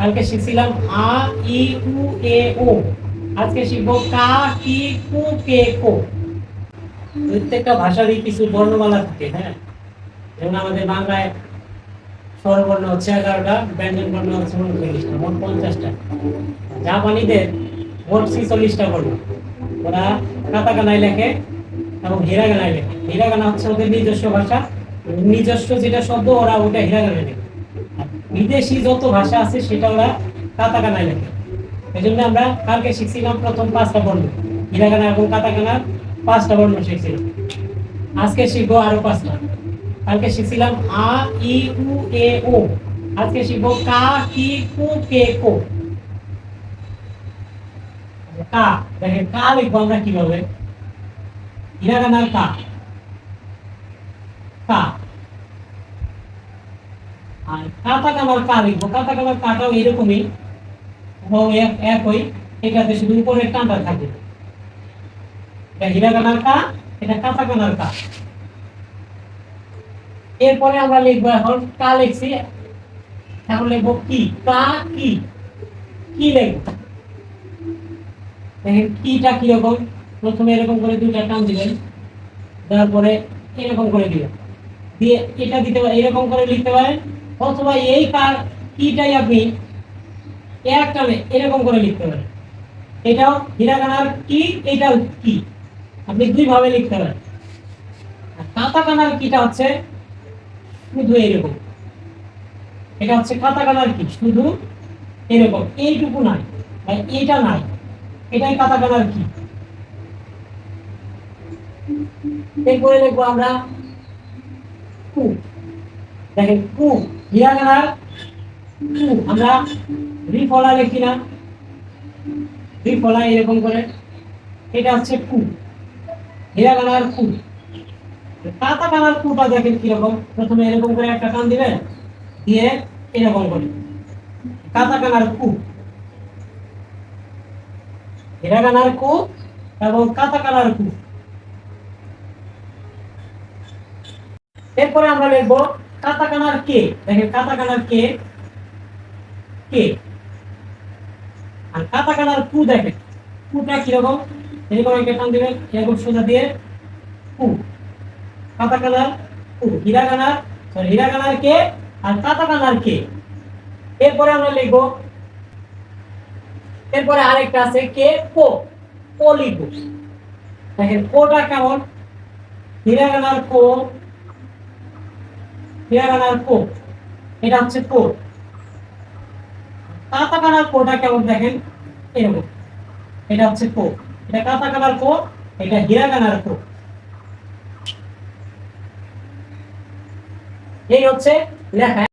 কালকে শিখছিলাম আ ই উ এ ও। আজকে শিখবো কা কি কু কে কো। প্রত্যেকটা ভাষারই কিছু বর্ণমালা থাকে, হ্যাঁ। যেমন আমাদের বাংলায় স্বরবর্ণ হচ্ছে 11টা, ব্যঞ্জন বর্ণ হচ্ছে 39টা, মোট 50টা। জাপানিদের মোট 46টা বর্ণ। ওরা কাতাকানায় লেখে এবং হিরাগানায় লেখে। হিরাগানা হচ্ছে ওদের নিজস্ব ভাষা, নিজস্ব যেটা শব্দ ওরা ওটা হিরাগানায় লেখে। আর বিদেশি যত ভাষা আছে সেটা ওরা কাতাকানায় লেখে। এই জন্য আমরা কালকে শিখছিলাম প্রথম 5টা বর্ণ, হিরাগানা এবং কাতাকানার 5টা বর্ণ শিখছিলাম। আজকে শিখবো আরো 5টা। কালকে শিখছিলাম আ ই উ এ ও। আজকে শিখবো কা কি কু কে কো। কা, দেখেন কা লিখবো আমরা কিভাবে। হিরাগানার কা, কা। আর কাতাকানার কা লিখবো। কাতাকানার কাটাও এরকমই এবং একই, এটাতে শুধু উপরের টানটা থাকবে। এটা হিরাগানার কা, এটা কাতাকানার কা। এরপরে আমরা লিখবো এখন কা লিখছি, এখন লিখবো কি, কা কি, কি লিখবো। দেখেন কিটা কিরকম, প্রথমে এরকম করে দুইটা টান দিবেন, তারপরে এরকম করে দিবেন, দিয়ে এটা দিতে পারেন, এরকম করে লিখতে পারেন, অথবা এই কার কিটাই আপনি এক টানে এরকম করে লিখতে পারেন। এটাও হিরাগানার কি, এটাও কি, আপনি দুই ভাবে লিখতে পারেন। আর কাতাকানার কিটা হচ্ছে শুধু এরকম, এটা হচ্ছে কাতাকানার কি, শুধু এরকম, এইটুকু নাই, এইটা নাই, এটাই কাতাকানার কি। এরপরে লিখবো আমরা কু। দেখেন কু, হিরাগানার কু আমরা রিফলা লিখি না, রিফলা এরকম করে, এটা হচ্ছে কু, হিরাগানার কু। কাতাকানার কুটা দেখেন কিরকম, প্রথমে এরকম করে একটা টান দিবেন, দিয়ে এরকম করে, কাতাকানার কু, হিরাগানার কু এবং কাতাকানার কু। এরপরে আমরা লিখবো কাতাকানার কে। দেখেন কাতাকানার কে, কে। আর কাতাকানার কু দেখেন, কুটা কিরকম, এরকম একটা টান দিবেন, এরকম সোজা দিয়ে কু, কাতাকানার কু, হিরাগানার হিরাগানার কে আর কাতাকানার কে। এরপরে আমরা লিখবো, এরপরে আরেকটা আছে কে কো, কো লিখবো। দেখেন কোটা কেমন, হিরাগানার কো, হিরাগানার কো, এটা হচ্ছে কো। কাতাকানার কোটা কেমন দেখেন এরকম, এটা হচ্ছে কো, এটা কাতাকানার কো, এটা হিরাগানার কো। এই হচ্ছে লেখা।